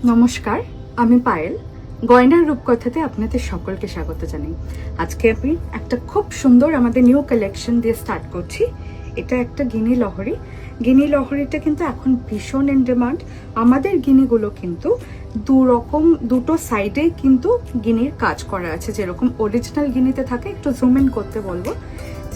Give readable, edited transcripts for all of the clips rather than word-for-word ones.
নমস্কার, আমি পায়েল। গয়নার রূপকথাতে আপনাদের সকলকে স্বাগত জানাই। আজকে আমি একটা খুব সুন্দর আমাদের নিউ কালেকশন দিয়ে স্টার্ট করছি। এটা একটা গিনি লহরি। গিনি লহরিটা কিন্তু এখন ভীষণ ইন ডিমান্ড। আমাদের গিনিগুলো কিন্তু দুটো সাইডে কিন্তু গিনির কাজ করা আছে, যেরকম অরিজিনাল গিনিতে থাকে। একটু জুম ইন করতে বলবো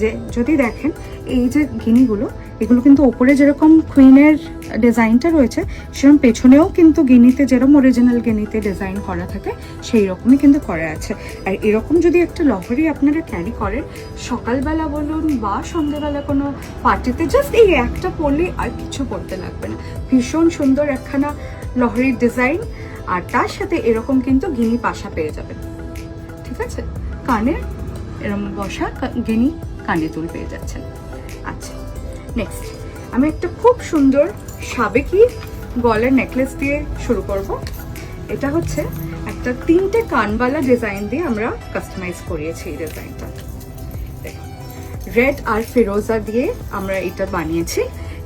যে যদি দেখেন এই যে গিনিগুলো, এগুলো কিন্তু ওপরে যেরকম কুইনের ডিজাইনটা রয়েছে সেরকম পেছনেও কিন্তু গিনিতে যেরকম অরিজিনাল গিনিতে ডিজাইন করা থাকে সেই রকমই কিন্তু করা আছে। আর এরকম যদি একটা লহরি আপনারা ক্যারি করেন সকালবেলা বলুন বা সন্ধ্যেবেলা কোনো পার্টিতে, জাস্ট এই একটা পরলেই আর কিছু পরতে লাগবে না। ভীষণ সুন্দর একখানা লহরির ডিজাইন, আর তার সাথে এরকম কিন্তু গিনি পাশা পেয়ে যাবেন। ঠিক আছে, কানের এরকম বসা গিনি কানে দুল পেয়ে যাচ্ছেন। আচ্ছা, নেক্সট আমি একটা খুব সুন্দর সাবেকি গলার নেকলেস দিয়ে শুরু করব। এটা হচ্ছে একটা 3টে কানবালা ডিজাইন দিয়ে আমরা কাস্টমাইজ করিয়েছি। এই ডিজাইনটা রেড আর ফিরোজা দিয়ে আমরা এটা বানিয়েছি।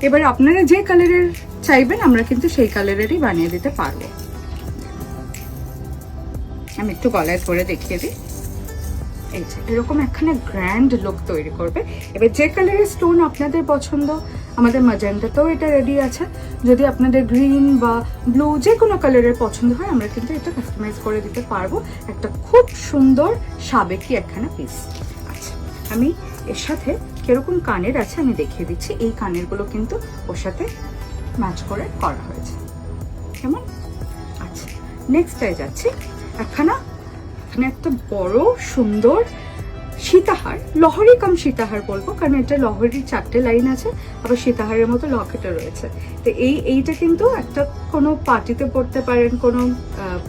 এবার আপনারা যে কালারের চাইবেন আমরা কিন্তু সেই কালারেরই বানিয়ে দিতে পারবো। আমি একটু গলায় ধরে দেখিয়ে দিই। এই যে এরকম একখানে গ্র্যান্ড লুক তৈরি করবে। এবার যে কালারের স্টোন আপনাদের পছন্দ, আমাদের ম্যাজেন্টাতেও এটা রেডি আছে। যদি আপনাদের গ্রিন বা ব্লু যে কোনো কালারের পছন্দ হয় আমরা কিন্তু এটা কাস্টমাইজ করে দিতে পারবো। একটা খুব সুন্দর সাবেকি একখানা পিস। আচ্ছা, আমি এর সাথে কিরকম কানের আছে আমি দেখিয়ে দিচ্ছি। এই কানেরগুলো কিন্তু ওর সাথে ম্যাচ করে করা হয়েছে, কেমন? আচ্ছা, নেক্সটটায় যাচ্ছি। এখানে একটা বড় সুন্দর সীতাহার, লহরি কাম সীতাহার বলবো, কারণ এটা লহরির 4টে লাইন আছে, আবার সীতাহারের মতো লকেটও রয়েছে। তো এইটা কিন্তু একটা কোনো পার্টিতে পড়তে পারেন, কোনো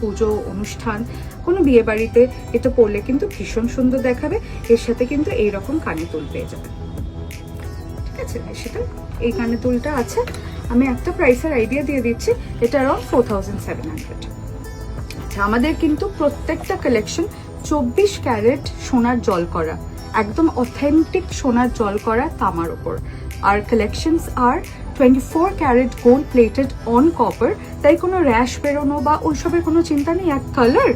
পুজো অনুষ্ঠান, কোনো বিয়ে বাড়িতে এটা পরলে কিন্তু ভীষণ সুন্দর দেখাবে। এর সাথে কিন্তু এইরকম কানে দুল পেয়ে যাবেন। ঠিক আছে, সেটা এই কানে দুলটা আছে। আমি একটা প্রাইসের আইডিয়া দিয়ে দিচ্ছি, এটা অ্যারাউন্ড 4700। আমাদের কিন্তু প্রত্যেকটা কালেকশন 24 ক্যারেট সোনার জল করা, একদম অথেন্টিক সোনার জল করা তামার উপর। আর কালেকশনস আর 24 carat gold plated on copper, তাই কোনো র্যাশ বেরোনো বা ওইসবের কোনো চিন্তা নেই। এক কালার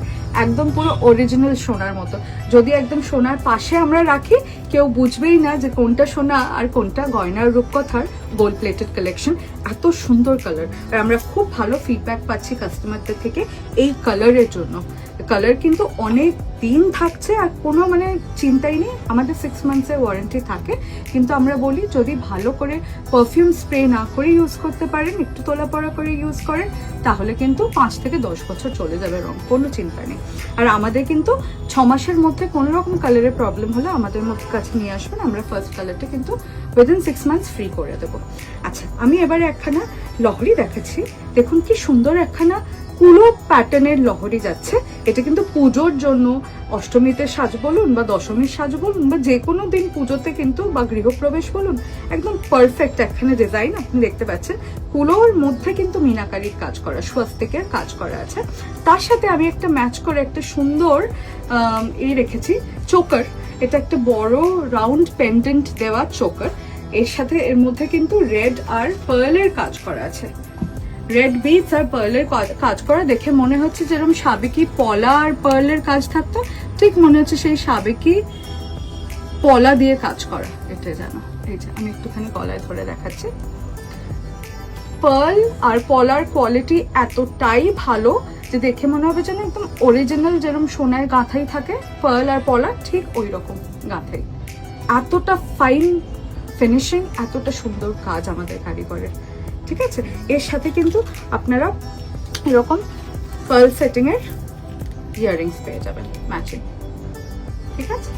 একদম পুরো অরিজিনাল সোনার মতো। যদি একদম সোনার পাশে আমরা রাখি কেউ বুঝবেই না যে কোনটা সোনা আর কোনটা গয়নার রূপকথার গোল্ড প্লেটেড কালেকশন। এত সুন্দর কালার, আর আমরা খুব ভালো ফিডব্যাক পাচ্ছি কাস্টমারদের থেকে এই কালারের জন্য। কালার কিন্তু অনেক দিন থাকছে আর কোনো চিন্তাই নেই। আমাদের 6 মান্থসের ওয়ারেন্টি থাকে, কিন্তু আমরা বলি যদি ভালো করে পারফিউম স্প্রে না করে ইউজ করতে পারেন, একটু তোলা পড়া করে ইউজ করেন, তাহলে কিন্তু 5 থেকে 10 বছর চলে যাবে রং, কোনো চিন্তা নেই। আর আমাদের কিন্তু 6 মাসের মধ্যে কোনো রকম কালারের প্রবলেম হলে আমাদের কাছে নিয়ে আসবেন, আমরা ফার্স্ট কালারটা কিন্তু উইদিন 6 মান্থস ফ্রি করে দেবো। আচ্ছা, আমি এবারে একখানা লহরি দেখাচ্ছি। দেখুন কি সুন্দর একখানা কুলো প্যাটার্নের লহরি যাচ্ছে। এটা কিন্তু পুজোর জন্য, অষ্টমীতে সাজ বলুন বা দশমীর সাজ বলুন বা যে কোনো দিন পুজোতে কিন্তু, বা গৃহপ্রবেশ বলুন, একদম পারফেক্ট একখানে ডিজাইন আপনি দেখতে পাচ্ছেন। কুলোর মধ্যে কিন্তু মিনাকারির কাজ করা, স্বস্তিকের কাজ করা আছে। তার সাথে আমি একটা ম্যাচ করে একটা সুন্দর রেখেছি চোকার। এটা একটা বড় রাউন্ড পেন্ডেন্ট দেওয়া চোকার। এর সাথে এর মধ্যে কিন্তু রেড আর পার্লের কাজ করা আছে। রেড বিটস আর পার্লের কাজ করা দেখে মনে হচ্ছে যেরকম সাবেকি পলা আর পার্লের কাজ থাকতো, ঠিক মনে হচ্ছে সেই সাবেকি পলা দিয়ে কাজ করা। এটা জানো, এই যে আমি একটুখানি গলায় ধরে দেখাচ্ছি। পার্ল আর পলার কোয়ালিটি এতটাই ভালো যে দেখে মনে হবে যেন একদম অরিজিনাল, যেরকম সোনায় গাঁথাই থাকে পার্ল আর পলা, ঠিক ওই রকম গাঁথাই। এতটা ফাইন ফিনিশিং, এতটা সুন্দর কাজ আমাদের কারিগরের। ঠিক আছে, এর সাথে কিন্তু আপনারা এরকম পার্ল সেটিং এর ইয়াররিংস পেয়ে যাবেন ম্যাচিং। ঠিক আছে।